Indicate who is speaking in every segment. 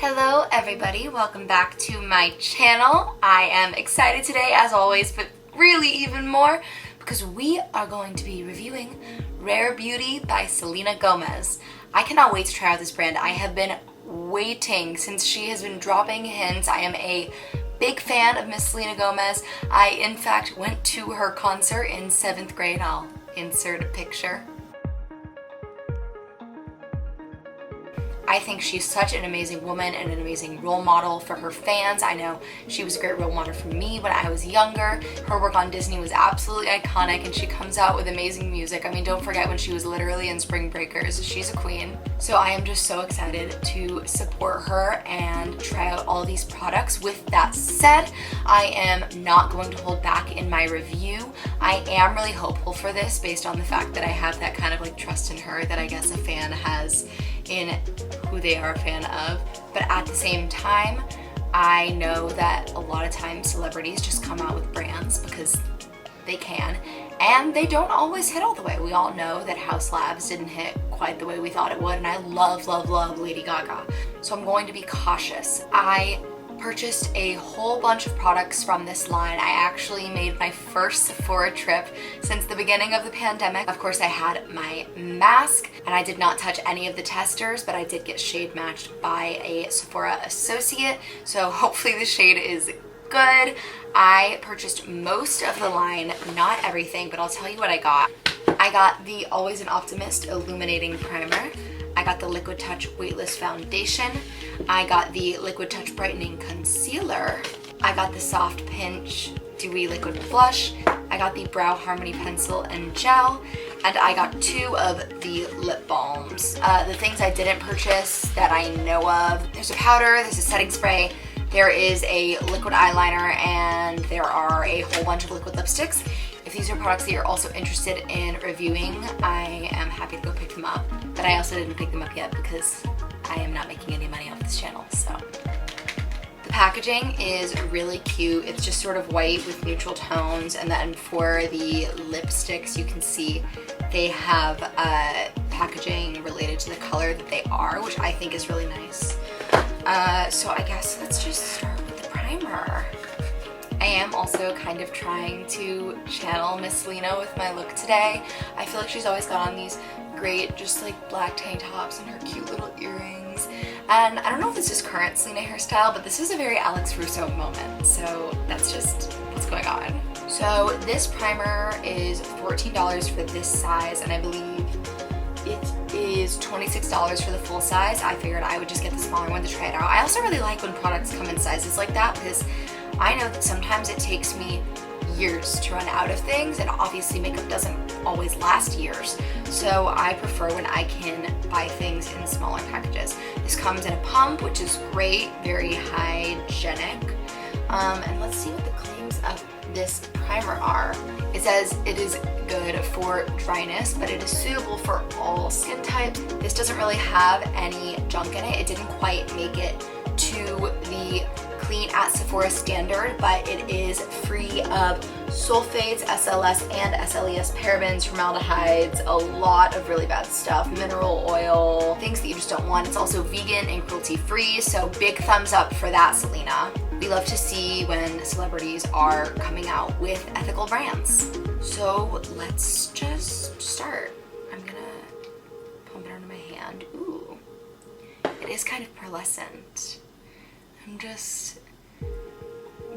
Speaker 1: Hello everybody, welcome back to my channel. I am excited today as always, but really even more because we are going to be reviewing Rare Beauty by Selena Gomez. I cannot wait to try out this brand. I have been waiting since she has been dropping hints. I am a big fan of Miss Selena Gomez. I in fact went to her concert in 7th grade. I'll insert a picture. I think she's such an amazing woman and an amazing role model for her fans. I know she was a great role model for me when I was younger. Her work on Disney was absolutely iconic and she comes out with amazing music. I mean, don't forget when she was literally in Spring Breakers. She's a queen. So I am just so excited to support her and try out all these products. With that said, I am not going to hold back in my review. I am really hopeful for this based on the fact that I have that kind of like trust in her that I guess a fan has in who they are a fan of. But at the same time, I know that a lot of times celebrities just come out with brands because they can, and they don't always hit all the way. We all know that House Labs didn't hit quite the way we thought it would, and I love, love, love Lady Gaga. So I'm going to be cautious. I purchased a whole bunch of products from this line. I actually made my first Sephora trip since the beginning of the pandemic. Of course, I had my mask and I did not touch any of the testers, but I did get shade matched by a Sephora associate. So hopefully the shade is good. I purchased most of the line, not everything, but I'll tell you what I got. I got the Always an Optimist Illuminating Primer. I got the Liquid Touch Weightless Foundation. I got the Liquid Touch Brightening Concealer. I got the Soft Pinch Dewy Liquid Blush. I got the Brow Harmony Pencil and Gel. And I got 2 of the lip balms. The things I didn't purchase that I know of, there's a powder, there's a setting spray, there is a liquid eyeliner, and there are a whole bunch of liquid lipsticks. If these are products that you're also interested in reviewing, I am happy to go pick them up. But I also didn't pick them up yet because I am not making any money off this channel, so. The packaging is really cute. It's just sort of white with neutral tones, and then for the lipsticks, you can see they have packaging related to the color that they are, which I think is really nice. So I guess let's just start with the primer. I am also kind of trying to channel Miss Selena with my look today. I feel like she's always got on these great just like black tank tops and her cute little earrings. And I don't know if this is current Selena hairstyle, but this is a very Alex Russo moment. So that's just what's going on. So this primer is $14 for this size, and I believe it is $26 for the full size. I figured I would just get the smaller one to try it out. I also really like when products come in sizes like that because I know that sometimes it takes me years to run out of things, and obviously makeup doesn't always last years. So I prefer when I can buy things in smaller packages. This comes in a pump, which is great, very hygienic. And let's see what the claims of this primer are. It says it is good for dryness, but it is suitable for all skin types. This doesn't really have any junk in it. It didn't quite make it to the Clean at Sephora standard, but it is free of sulfates, SLS and SLES, parabens, formaldehydes, a lot of really bad stuff, mineral oil, things that you just don't want. It's also vegan and cruelty free, so big thumbs up for that, Selena. We love to see when celebrities are coming out with ethical brands. So let's just start. I'm gonna pump it onto my hand. Ooh, it is kind of pearlescent. I'm just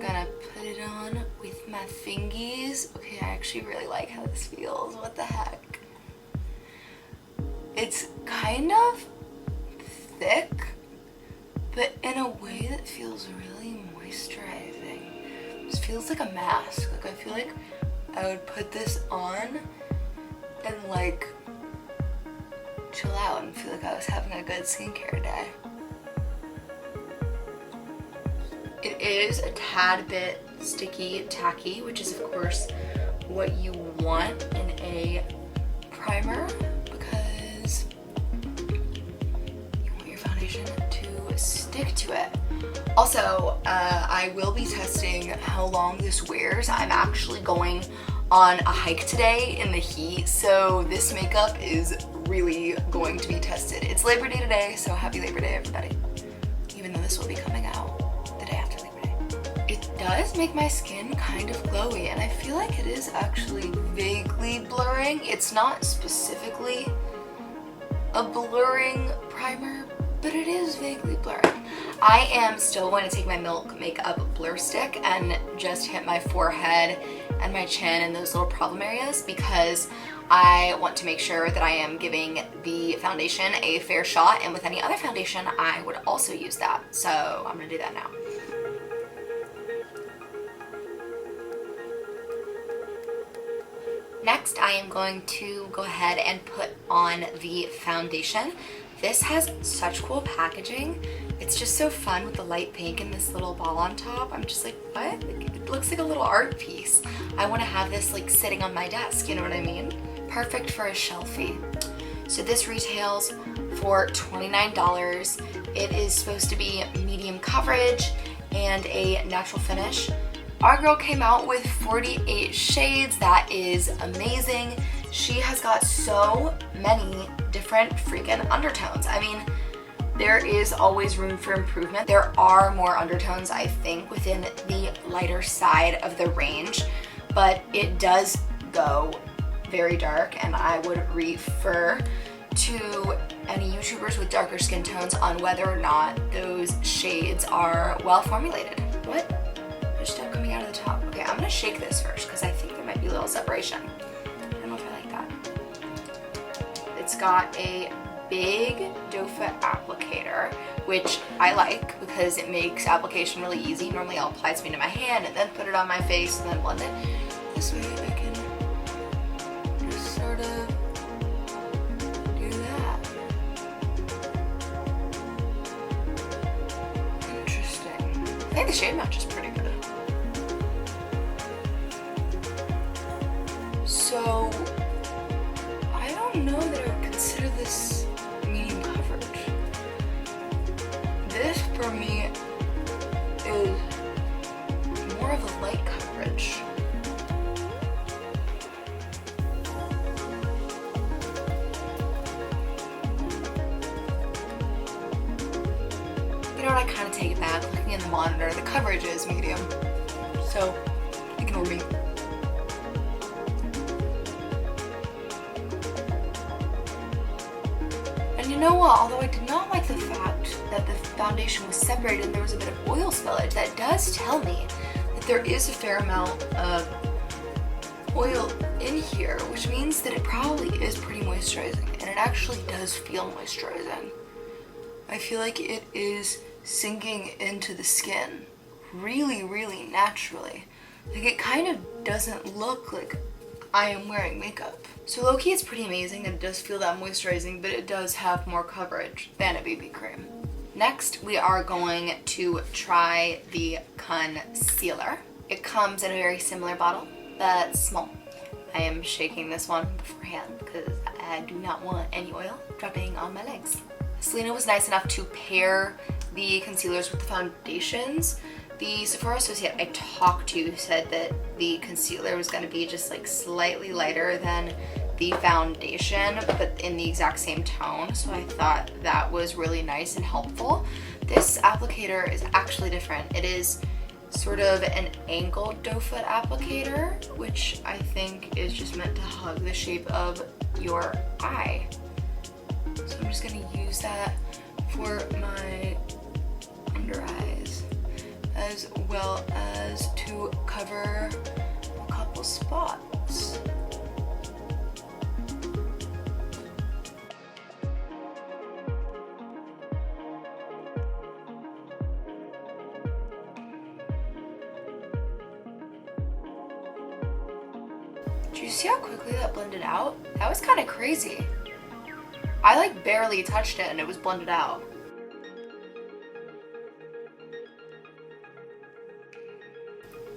Speaker 1: gonna put it on with my fingies. Okay, I actually really like how this feels. What the heck? It's kind of thick, but in a way that feels really moisturizing. This feels like a mask. Like I feel like I would put this on and like chill out and feel like I was having a good skincare day. It is a tad bit sticky, tacky, which is of course what you want in a primer because you want your foundation to stick to it. Also, I will be testing how long this wears. I'm actually going on a hike today in the heat, so this makeup is really going to be tested. It's Labor Day today, so happy Labor Day, everybody. Even though this will be coming out the day after Labor Day. It does make my skin kind of glowy, and I feel like it is actually vaguely blurring. It's not specifically a blurring primer, but it is vaguely blurring. I am still going to take my Milk Makeup Blur Stick and just hit my forehead and my chin and those little problem areas, because I want to make sure that I am giving the foundation a fair shot, and with any other foundation I would also use that. So I'm gonna do that now. Next, I am going to go ahead and put on the foundation. This has such cool packaging. It's just so fun with the light pink and this little ball on top. I'm just like, what? It looks like a little art piece. I want to have this like sitting on my desk, you know what I mean? Perfect for a shelfie. So this retails for $29. It is supposed to be medium coverage and a natural finish. Our girl came out with 48 shades. That is amazing. She has got so many different freaking undertones. I mean, there is always room for improvement. There are more undertones, I think, within the lighter side of the range, but it does go very dark, and I would refer to any YouTubers with darker skin tones on whether or not those shades are well formulated. What? There's stuff coming out of the top. Okay, I'm gonna shake this first because I think there might be a little separation. I don't know if I like that. It's got a big doe foot applicator, which I like because it makes application really easy. Normally I'll apply something to my hand and then put it on my face and then blend it. This way I can just sort of do that. Interesting. I think the shade match is pretty good. So I don't know that I would consider this medium coverage. This for me is more of a light coverage. You know what, I kind of take it back. Looking in the monitor, the coverage is medium. So ignore me. And you know what, although I did not like the fact that the foundation was separated and there was a bit of oil spillage, that does tell me that there is a fair amount of oil in here, which means that it probably is pretty moisturizing, and it actually does feel moisturizing. I feel like it is sinking into the skin really, really naturally. Like, it kind of doesn't look like I am wearing makeup. So low-key it's pretty amazing that it does feel that moisturizing, but it does have more coverage than a BB cream. Next, we are going to try the concealer. It comes in a very similar bottle, but small. I am shaking this one beforehand because I do not want any oil dropping on my legs. Selena was nice enough to pair the concealers with the foundations. The Sephora associate I talked to said that the concealer was going to be just like slightly lighter than the foundation, but in the exact same tone, so I thought that was really nice and helpful. This applicator is actually different. It is sort of an angled doe foot applicator, which I think is just meant to hug the shape of your eye. So I'm just going to use that for my under eyes, as well as to cover a couple spots. Do you see how quickly that blended out? That was kind of crazy. I like barely touched it and it was blended out.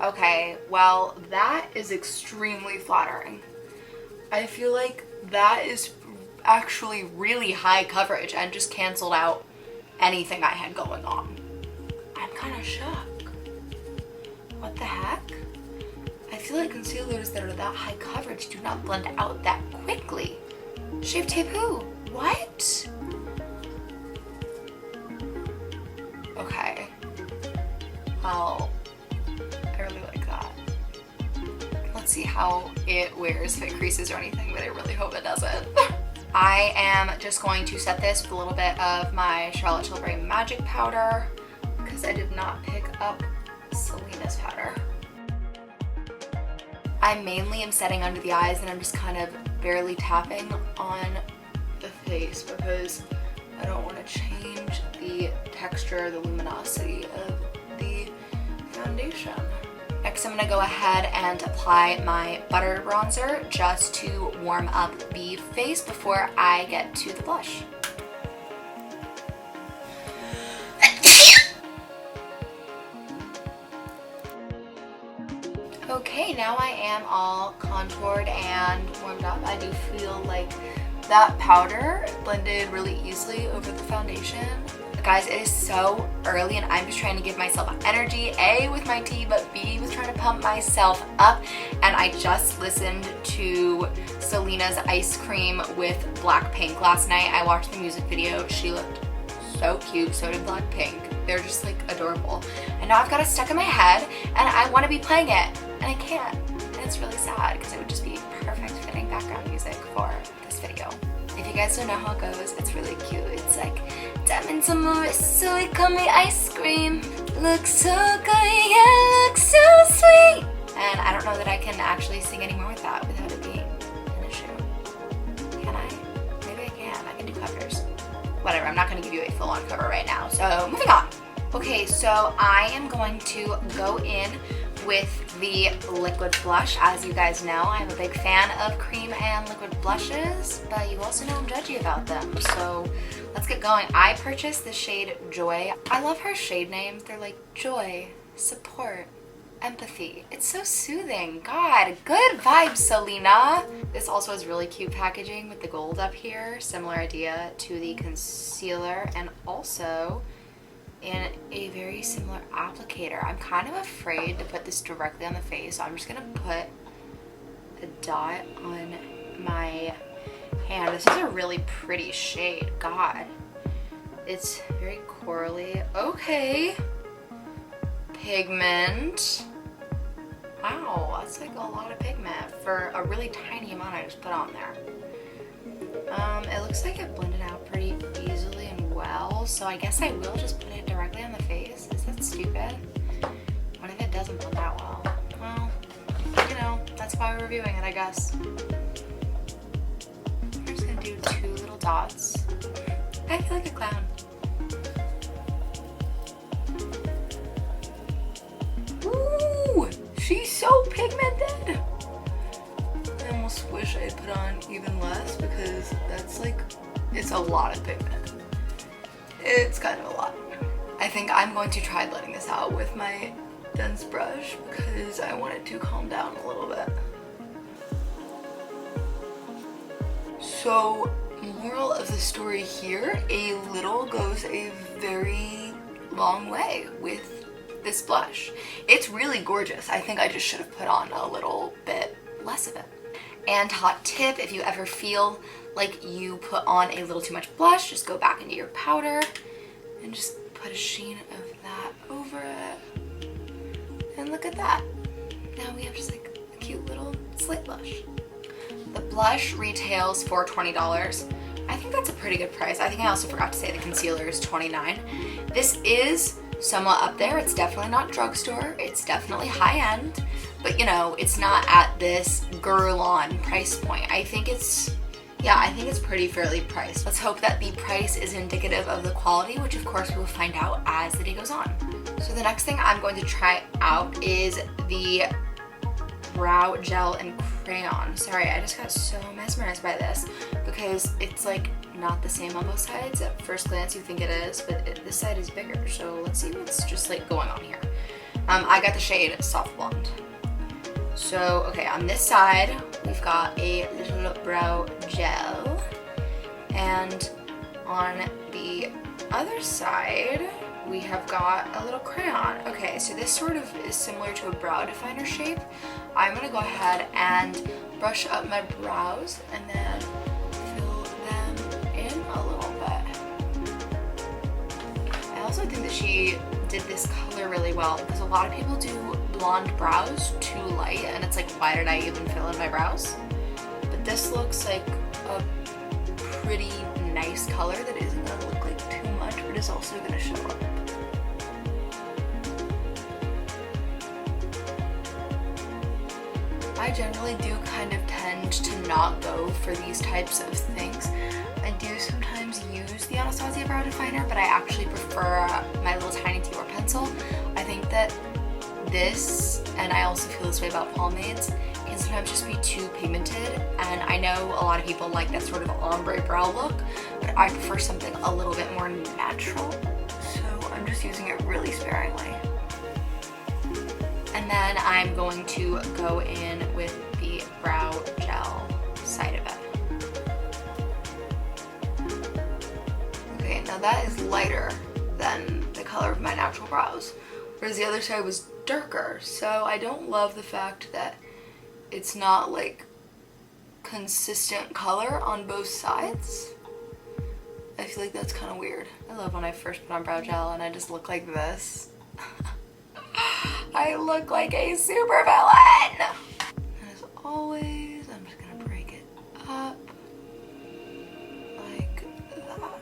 Speaker 1: Okay, well, that is extremely flattering. I feel like that is actually really high coverage and just canceled out anything I had going on. I'm kind of shocked. What the heck? I feel like concealers that are that high coverage do not blend out that quickly. Shave Tape who? What? Okay. how, I really like that. Let's see how it wears, if it creases or anything, but I really hope it doesn't. I am just going to set this with a little bit of my Charlotte Tilbury Magic Powder because I did not pick up Selena's powder. I mainly am setting under the eyes, and I'm just kind of barely tapping on the face because I don't want to change the texture, the luminosity of the foundation. Next, I'm going to go ahead and apply my butter bronzer just to warm up the face before I get to the blush. Okay, now I am all contoured and warmed up. I do feel like that powder blended really easily over the foundation. Guys, it is so early and I'm just trying to give myself energy, A, with my tea, but B, with trying to pump myself up. And I just listened to Selena's Ice Cream with Blackpink last night. I watched the music video. She looked so cute, so did Blackpink. They're just like adorable. And now I've got it stuck in my head and I want to be playing it and I can't. And it's really sad because it would just be perfect fitting background music for this video. If you guys don't know how it goes, it's really cute. It's like, diamonds and more, so call me ice cream. Looks so good, yeah, looks so sweet. And I don't know that I can actually sing anymore with that without it being an issue. Can I? Maybe I can. I can do covers. Whatever, I'm not going to give you a full-on cover right now. So moving on. Okay, so I am going to go in with the liquid blush. As you guys know, I'm a big fan of cream and liquid blushes, but you also know I'm judgy about them. So let's get going. I purchased the shade Joy. I love her shade names. They're like joy, support, empathy. It's so soothing. God, good vibes, Selena. This also has really cute packaging with the gold up here. Similar idea to the concealer, and also in a very similar applicator. I'm kind of afraid to put this directly on the face, so I'm just gonna put a dot on my hand. This is a really pretty shade. God, it's very corally. Okay, pigment. Wow, that's like a lot of pigment for a really tiny amount I just put on there. It looks like it blended out pretty easily and well, so I guess I will just put it directly on the face. Is that stupid? What if it doesn't blend out well? Well, you know, that's why we're reviewing it, I guess. I'm just gonna do 2 little dots. I feel like a clown. Ooh, she's so pigmented. I almost wish I put on even less because that's like, it's a lot of pigment. It's kind of a lot. I think I'm going to try blending this out with my dense brush because I want it to calm down a little bit. So, moral of the story here, a little goes a very long way with this blush. It's really gorgeous. I think I just should have put on a little bit less of it. And hot tip, if you ever feel like you put on a little too much blush, just go back into your powder and just put a sheen of that over it. And look at that. Now we have just like a cute little slate blush. The blush retails for $20. I think that's a pretty good price. I think I also forgot to say the concealer is $29. This is somewhat up there. It's definitely not drugstore. It's definitely high end. But you know, it's not at this girl-on price point. I think it's pretty fairly priced. Let's hope that the price is indicative of the quality, which of course we'll find out as the day goes on. So the next thing I'm going to try out is the brow gel and crayon. Sorry, I just got so mesmerized by this because it's like not the same on both sides. At first glance you think it is, but this side is bigger. So let's see what's just like going on here. I got the shade Soft Blonde. So, okay, on this side, we've got a little brow gel, and on the other side, we have got a little crayon. Okay, so this sort of is similar to a brow definer shape. I'm gonna go ahead and brush up my brows and then fill them in a little bit. I also also think that she did this color really well because a lot of people do blonde brows too light and it's like, why did I even fill in my brows? But this looks like a pretty nice color that isn't gonna look like too much, but is also gonna show up. I generally do kind of tend to not go for these types of things. I do sometimes use the Anastasia brow definer, but I actually prefer my little tiny Dior pencil. I think that this, and I also feel this way about pomades, can sometimes just be too pigmented, and I know a lot of people like that sort of ombre brow look, but I prefer something a little bit more natural, so I'm just using it really sparingly. And then I'm going to go in with the brow gel side of it. Okay, now that is lighter than the color of my natural brows, whereas the other side was darker, so I don't love the fact that it's not like consistent color on both sides. I feel like that's kind of weird. I love when I first put on brow gel and I just look like this. I look like a super villain! As always, I'm just gonna break it up like that.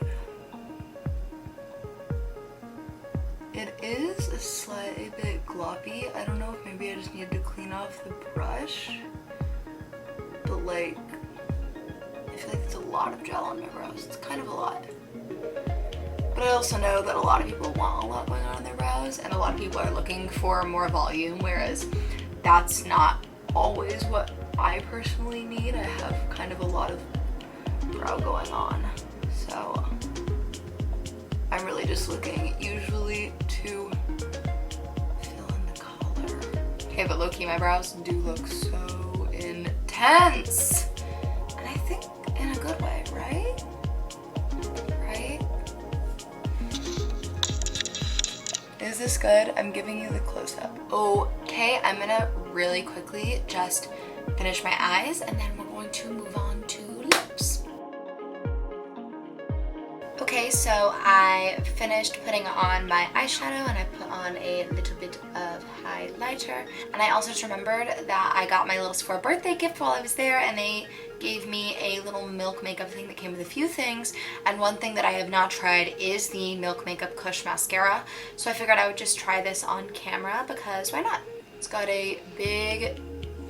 Speaker 1: It is a slightly bit gloppy. I don't know if maybe I just need to clean off the brush, but like, I feel like it's a lot of gel on my brows. It's kind of a lot. But I also know that a lot of people want a lot going on in their brows, and a lot of people are looking for more volume, whereas that's not always what I personally need. I have kind of a lot of brow going on, so I'm really just looking usually to fill in the color. Okay, but low-key, my brows do look so intense, and I think in a good way, right? Is this good? I'm giving you the close-up. Okay, I'm gonna really quickly just finish my eyes and then we're going to move on to lips. Okay, so I finished putting on my eyeshadow and I put on a little bit of highlighter. And I also just remembered that I got my little Sephora birthday gift while I was there, and they gave me a little Milk makeup thing that came with a few things. And one thing that I have not tried is the Milk Makeup Kush mascara. So I figured I would just try this on camera because why not? It's got a big,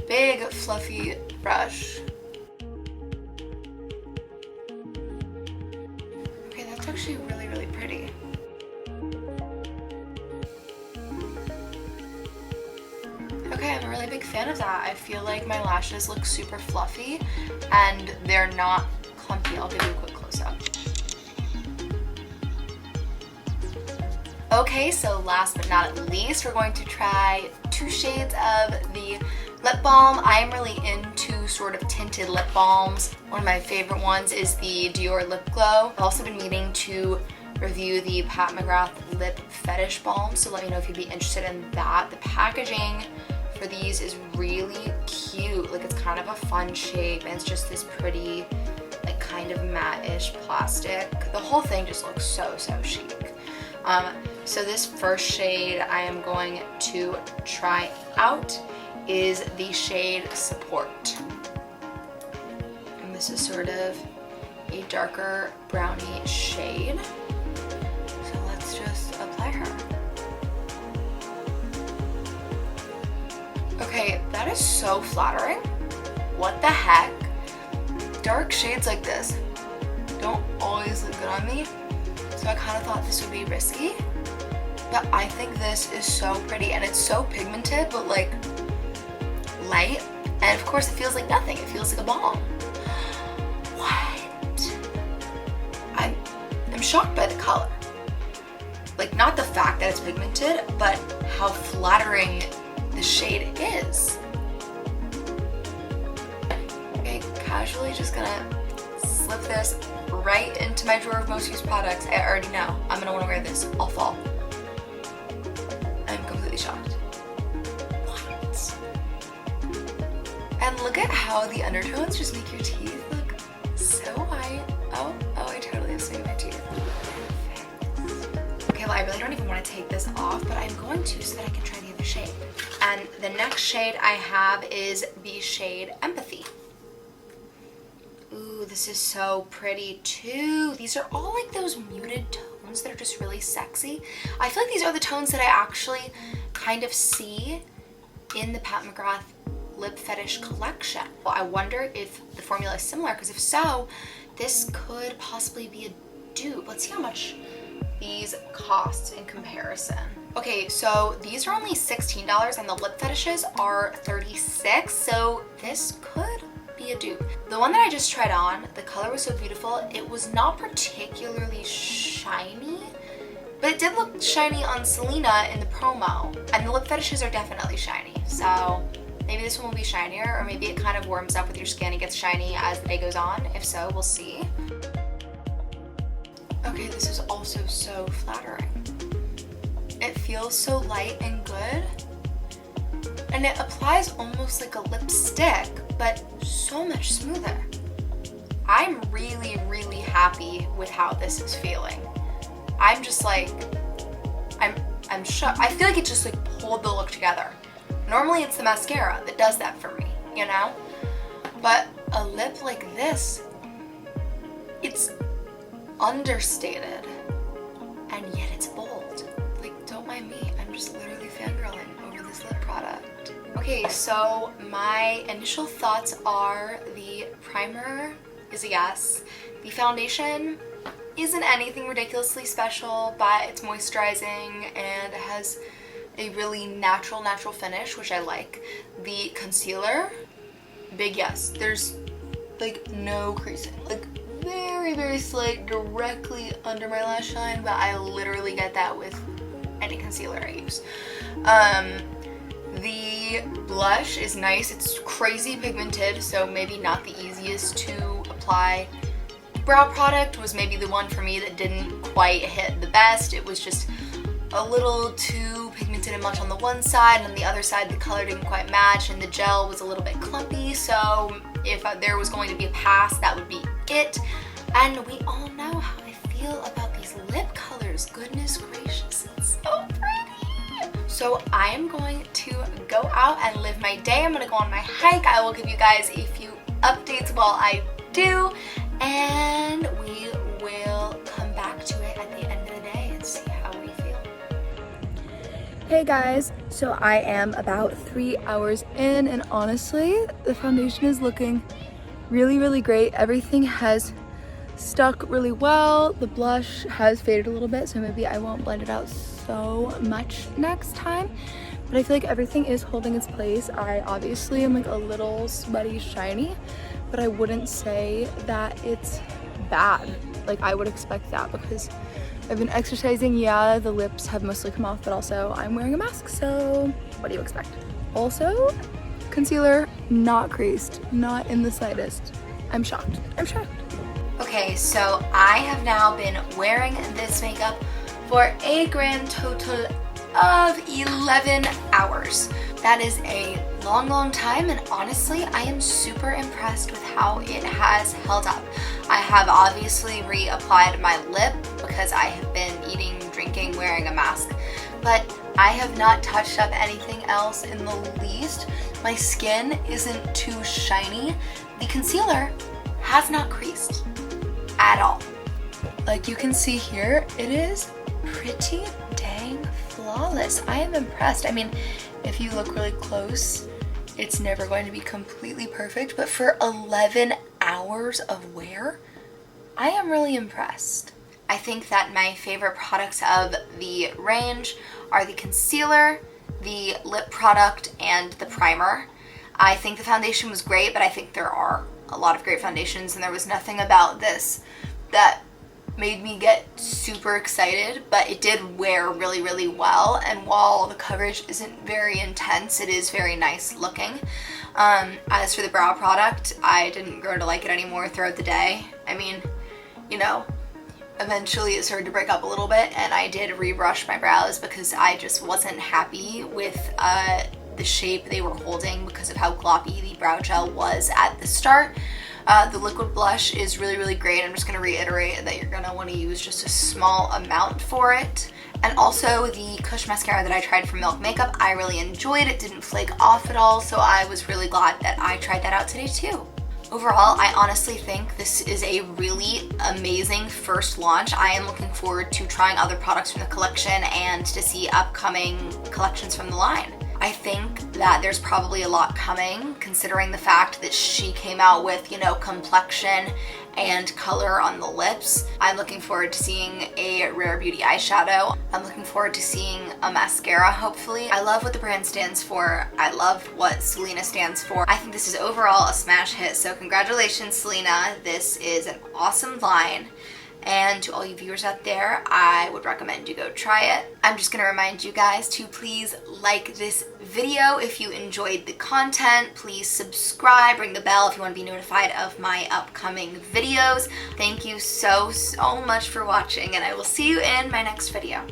Speaker 1: big fluffy brush. It's actually really, really pretty. Okay, I'm a really big fan of that. I feel like my lashes look super fluffy and they're not clumpy. I'll give you a quick close-up. Okay, so last but not least, we're going to try 2 shades of the lip balm. I am really into sort of tinted lip balms. One of my favorite ones is the Dior Lip Glow. I've also been meaning to review the Pat McGrath Lip Fetish Balm, so let me know if you'd be interested in that. The packaging for these is really cute. Like, it's kind of a fun shape and it's just this pretty, like, kind of matte-ish plastic. The whole thing just looks so, so chic. So this first shade I am going to try out is the shade Support. And this is sort of a darker brownie shade. So let's just apply her. Okay, that is so flattering. What the heck? Dark shades like this don't always look good on me. So I kind of thought this would be risky. But I think this is so pretty, and it's so pigmented, but like light, and of course it feels like nothing. It feels like a balm. What? I'm shocked by the color. Like, not the fact that it's pigmented, but how flattering the shade is. Okay, casually just gonna slip this right into my drawer of most used products. I already know I'm gonna want to wear this all fall. I'm completely shocked. What? And look at how the undertones just make your teeth look so white. Oh, I totally have to make my teeth. Okay, well, I really don't this off, but I'm going to so that I can try the other shade. And the next shade I have is the shade Empathy. Ooh, this is so pretty too. These are all like those muted tones that are just really sexy. I feel like these are the tones that I actually kind of see in the Pat McGrath Lip Fetish collection. Well, I wonder if the formula is similar, because if so, this could possibly be a dupe. Let's see how much these cost in comparison. Okay, so these are only $16 and the Lip Fetishes are $36, so this could be a dupe. The one that I just tried on, the color was so beautiful. It was not particularly shiny, but it did look shiny on Selena in the promo. And the Lip Fetishes are definitely shiny, so maybe this one will be shinier, or maybe it kind of warms up with your skin and gets shiny as the day goes on. If so, we'll see. Okay, this is also so flattering. It feels so light and good, and it applies almost like a lipstick, but so much smoother. I'm really, really happy with how this is feeling. I'm just like, I'm shocked. I feel like it just like pulled the look together. Normally it's the mascara that does that for me, you know? But a lip like this, it's understated, and yet it's bold. Like, don't mind me, I'm just literally fangirling over this lip product. Okay, so my initial thoughts are the primer is a yes. The foundation isn't anything ridiculously special, but it's moisturizing and it has a really natural finish, which I like. The concealer, big yes. There's like no creasing, like very, very slight directly under my lash line, but I literally get that with any concealer I use. The blush is nice. It's crazy pigmented, so maybe not the easiest to apply. Brow product was maybe the one for me that didn't quite hit the best. It was just a little too pigmented and much on the one side, and on the other side the color didn't quite match, and the gel was a little bit clumpy, so if there was going to be a pass, that would be it. And we all know how I feel about these lip colors. Goodness gracious, it's so pretty. So I am going to go out and live my day. I'm gonna go on my hike. I will give you guys a few updates while I do, and we will come back to it at the end of the day and see how we feel. Hey guys, so I am about 3 hours in, and honestly, the foundation is looking really, really great. Everything has stuck really well. The blush has faded a little bit, so maybe I won't blend it out so much next time, but I feel like everything is holding its place. I obviously am like a little sweaty shiny, but I wouldn't say that it's bad. Like, I would expect that because I've been exercising. Yeah, the lips have mostly come off, but also I'm wearing a mask, so what do you expect? Also, concealer not creased, not in the slightest. I'm shocked. Okay, so I have now been wearing this makeup for a grand total of 11 hours. That is a long time, and honestly, I am super impressed with how it has held up. I have obviously reapplied my lip because I have been eating, drinking, wearing a mask, but I have not touched up anything else in the least. My skin isn't too shiny. The concealer has not creased at all. Like you can see here, it is pretty dang flawless. I am impressed. I mean, if you look really close, it's never going to be completely perfect, but for 11 hours of wear, I am really impressed. I think that my favorite products of the range are the concealer, the lip product, and the primer. I think the foundation was great, but I think there are a lot of great foundations, and there was nothing about this that made me get super excited, but it did wear really, really well, and while the coverage isn't very intense, it is very nice looking. As for the brow product, I didn't grow to like it anymore throughout the day. I mean, you know, eventually it started to break up a little bit, and I did rebrush my brows because I just wasn't happy with the shape they were holding because of how gloppy the brow gel was at the start. The liquid blush is really, really great. I'm just going to reiterate that you're going to want to use just a small amount for it. And also the Kush mascara that I tried from Milk Makeup, I really enjoyed. It didn't flake off at all, so I was really glad that I tried that out today too. Overall, I honestly think this is a really amazing first launch. I am looking forward to trying other products from the collection and to see upcoming collections from the line. I think that there's probably a lot coming, considering the fact that she came out with, you know, complexion and color on the lips. I'm looking forward to seeing a Rare Beauty eyeshadow. I'm looking forward to seeing a mascara, hopefully. I love what the brand stands for. I love what Selena stands for. I think this is overall a smash hit, so congratulations, Selena. This is an awesome line. And to all you viewers out there, I would recommend you go try it. I'm just gonna remind you guys to please like this video if you enjoyed the content. Please subscribe, ring the bell if you want to be notified of my upcoming videos. Thank you so much for watching, and I will see you in my next video.